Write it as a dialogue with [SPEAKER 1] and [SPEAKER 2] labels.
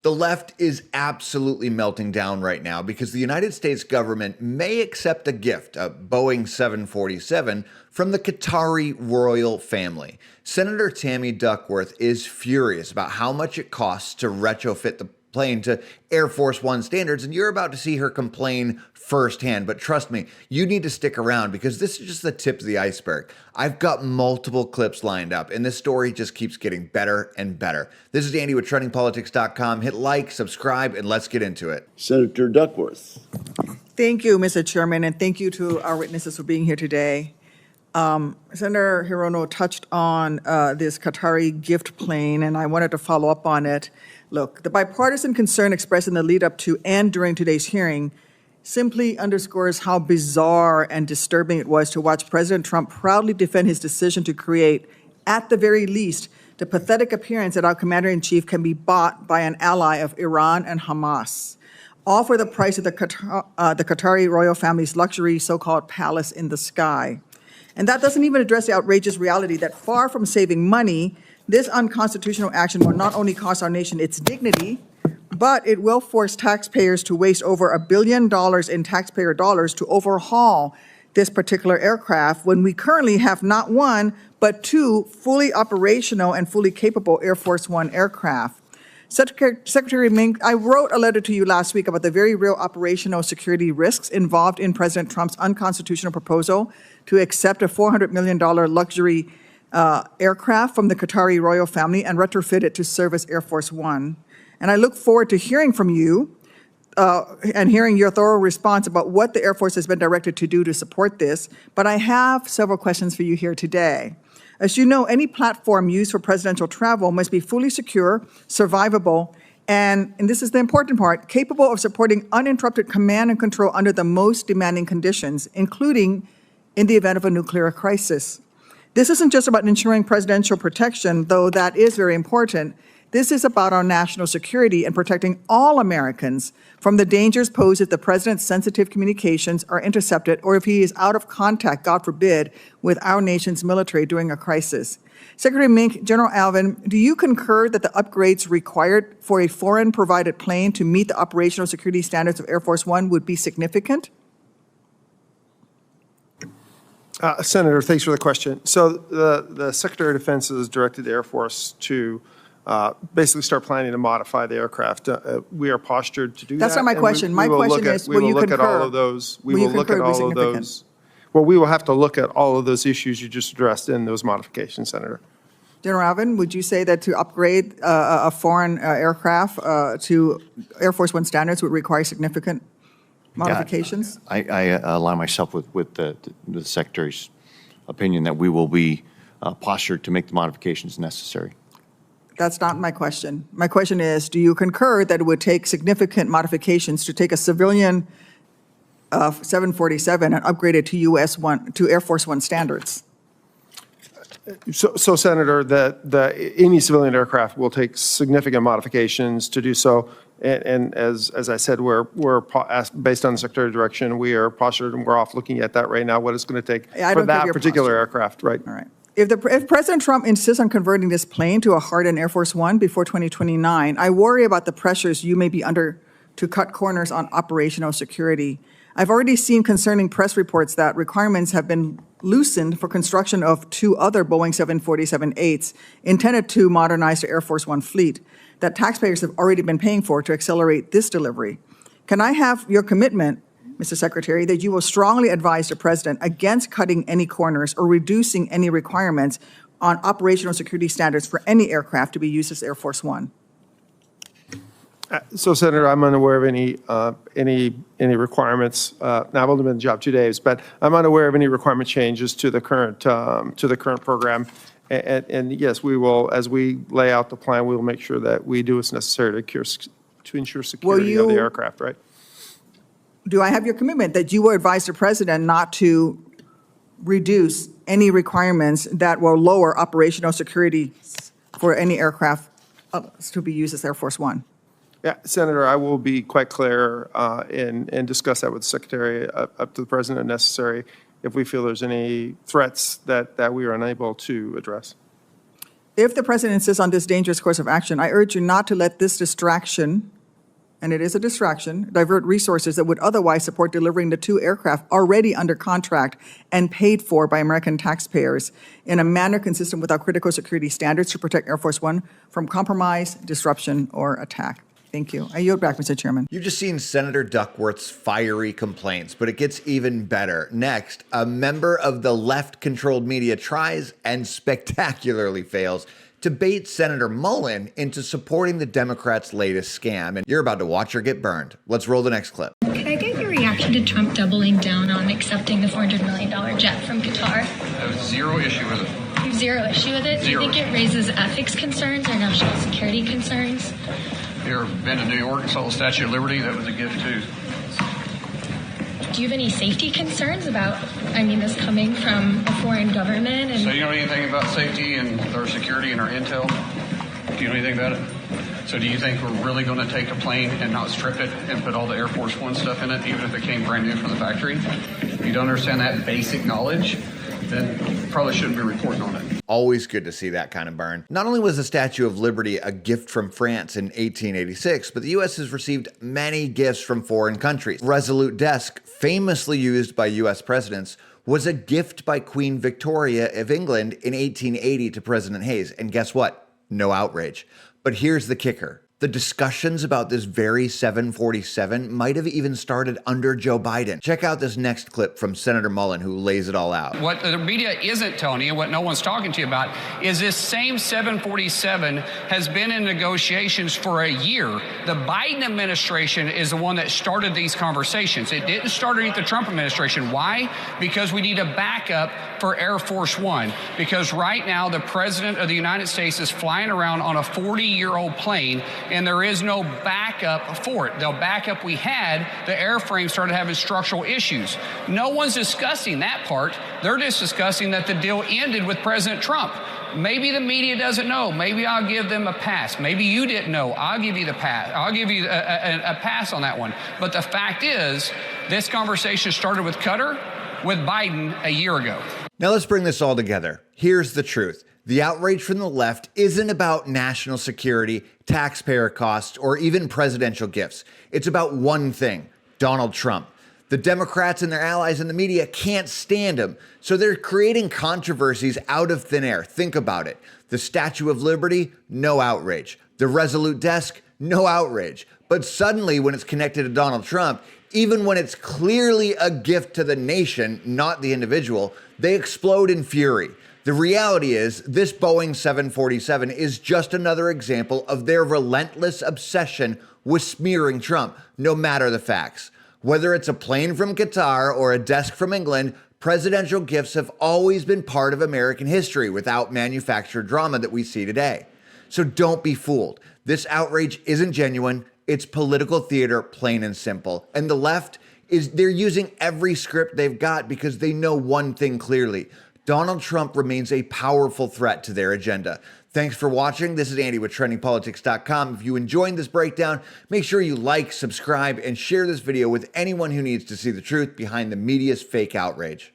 [SPEAKER 1] The left is absolutely melting down right now because the United States government may accept a gift, a Boeing 747, from the Qatari royal family. Senator Tammy Duckworth is furious about how much it costs to retrofit the plane to Air Force One standards, and you're about to see her complain firsthand. But trust me, you need to stick around because this is just the tip of the iceberg. I've got multiple clips lined up, and this story just keeps getting better and better. This is Andy with TrendingPolitics.com. Hit like, subscribe, and let's get into it.
[SPEAKER 2] Senator Duckworth.
[SPEAKER 3] Thank you, Mr. Chairman, and thank you to our witnesses for being here today. Senator Hirono touched on this Qatari gift plane, and I wanted to follow up on it. Look, the bipartisan concern expressed in the lead up to and during today's hearing simply underscores how bizarre and disturbing it was to watch President Trump proudly defend his decision to create, at the very least, the pathetic appearance that our commander-in-chief can be bought by an ally of Iran and Hamas, all for the price of the Qatari royal family's luxury so-called palace in the sky. And that doesn't even address the outrageous reality that far from saving money, this unconstitutional action will not only cost our nation its dignity, but it will force taxpayers to waste over $1 billion in taxpayer dollars to overhaul this particular aircraft when we currently have not one, but 2 fully operational and fully capable Air Force One aircraft. Secretary Mink, I wrote a letter to you last week about the very real operational security risks involved in President Trump's unconstitutional proposal to accept a $400 million luxury aircraft from the Qatari royal family and retrofit it to serve as Air Force One. And I look forward to hearing from you and hearing your thorough response about what the Air Force has been directed to do to support this. But I have several questions for you here today. As you know, any platform used for presidential travel must be fully secure, survivable, and this is the important part, capable of supporting uninterrupted command and control under the most demanding conditions, including in the event of a nuclear crisis. This isn't just about ensuring presidential protection, though that is very important. This is about our national security and protecting all Americans from the dangers posed if the president's sensitive communications are intercepted or if he is out of contact, God forbid, with our nation's military during a crisis. Secretary Mink, General Alvin, do you concur that the upgrades required for a foreign-provided plane to meet the operational security standards of Air Force One would be significant?
[SPEAKER 4] Senator, thanks for the question. So the Secretary of Defense has directed the Air Force to basically start planning to modify the aircraft. We are postured to do that.
[SPEAKER 3] That's not my question. My question is, will you concur?
[SPEAKER 4] We will look at all of those. We will look at all of those. Well, we will have to look at all of those issues you just addressed in those modifications, Senator.
[SPEAKER 3] General Alvin, would you say that to upgrade a foreign aircraft to Air Force One standards would require significant modifications?
[SPEAKER 5] I align myself with the Secretary's opinion that we will be postured to make the modifications necessary.
[SPEAKER 3] That's not my question. My question is, do you concur that it would take significant modifications to take a civilian 747 and upgrade it to Air Force One standards?
[SPEAKER 4] So Senator, any civilian aircraft will take significant modifications to do so. And as I said, we're based on the Secretary's direction, we are postured and we're off looking at that right now, what it's going to take for that particular aircraft, right?
[SPEAKER 3] All right. If President Trump insists on converting this plane to a hardened Air Force One before 2029, I worry about the pressures you may be under to cut corners on operational security. I've already seen concerning press reports that requirements have been loosened for construction of 2 other Boeing 747-8s intended to modernize the Air Force One fleet that taxpayers have already been paying for to accelerate this delivery. Can I have your commitment, Mr. Secretary, that you will strongly advise the President against cutting any corners or reducing any requirements on operational security standards for any aircraft to be used as Air Force One?
[SPEAKER 4] So, Senator, I'm unaware of any requirements. Now, I've only been in the job 2 days, but I'm unaware of any requirement changes to the current program. And yes, we will, as we lay out the plan, we will make sure that we do what's necessary to ensure security of the aircraft, right?
[SPEAKER 3] Do I have your commitment that you will advise the President not to reduce any requirements that will lower operational security for any aircraft to be used as Air Force One?
[SPEAKER 4] Yeah, Senator, I will be quite clear and discuss that with the Secretary up to the President if necessary if we feel there's any threats that we are unable to address.
[SPEAKER 3] If the president insists on this dangerous course of action, I urge you not to let this distraction, and it is a distraction, divert resources that would otherwise support delivering the 2 aircraft already under contract and paid for by American taxpayers in a manner consistent with our critical security standards to protect Air Force One from compromise, disruption, or attack. Thank you. I yield back, Mr. Chairman.
[SPEAKER 1] You've just seen Senator Duckworth's fiery complaints, but it gets even better. Next, a member of the left-controlled media tries and spectacularly fails to bait Senator Mullin into supporting the Democrats' latest scam, and you're about to watch her get burned. Let's roll the next clip.
[SPEAKER 2] Can I get your reaction to Trump doubling down on accepting the $400 million jet from Qatar?
[SPEAKER 6] I have zero issue with it.
[SPEAKER 2] You have zero issue with it?
[SPEAKER 6] Zero.
[SPEAKER 2] Do you think it raises ethics concerns or national security concerns?
[SPEAKER 6] You ever been to New York and saw the Statue of Liberty? That was a gift, too.
[SPEAKER 2] Do you have any safety concerns about, this coming from a foreign government?
[SPEAKER 6] So you know anything about safety and our security and our intel? Do you know anything about it? So do you think we're really going to take a plane and not strip it and put all the Air Force One stuff in it, even if it came brand new from the factory? If you don't understand that basic knowledge, then you probably shouldn't be reporting on it.
[SPEAKER 1] Always good to see that kind of burn. Not only was the Statue of Liberty a gift from France in 1886, but the U.S. has received many gifts from foreign countries. Resolute Desk, famously used by U.S. presidents, was a gift by Queen Victoria of England in 1880 to President Hayes. And guess what? No outrage. But here's the kicker. The discussions about this very 747 might have even started under Joe Biden. Check out this next clip from Senator Mullin, who lays it all out.
[SPEAKER 7] What the media isn't telling you, what no one's talking to you about, is this same 747 has been in negotiations for a year. The Biden administration is the one that started these conversations. It didn't start underneath the Trump administration. Why? Because we need a backup for Air Force One. Because right now, the President of the United States is flying around on a 40-year-old plane, and there is no backup for it. The backup we had, the airframe started having structural issues. No one's discussing that part. They're just discussing that the deal ended with President Trump. Maybe the media doesn't know. Maybe I'll give them a pass. Maybe you didn't know. I'll give you the pass. I'll give you a pass on that one. But the fact is, this conversation started with Qatar, with Biden a year ago.
[SPEAKER 1] Now let's bring this all together. Here's the truth. The outrage from the left isn't about national security, taxpayer costs, or even presidential gifts. It's about one thing: Donald Trump. The Democrats and their allies in the media can't stand him, so they're creating controversies out of thin air. Think about it. The Statue of Liberty, no outrage. The Resolute Desk, no outrage. But suddenly, when it's connected to Donald Trump, even when it's clearly a gift to the nation, not the individual, they explode in fury. The reality is, this Boeing 747 is just another example of their relentless obsession with smearing Trump, no matter the facts. Whether it's a plane from Qatar or a desk from England, presidential gifts have always been part of American history without manufactured drama that we see today. So don't be fooled. This outrage isn't genuine. It's political theater, plain and simple. And the left they're using every script they've got because they know one thing clearly: Donald Trump remains a powerful threat to their agenda. Thanks for watching. This is Andy with TrendingPolitics.com. If you enjoyed this breakdown, make sure you like, subscribe, and share this video with anyone who needs to see the truth behind the media's fake outrage.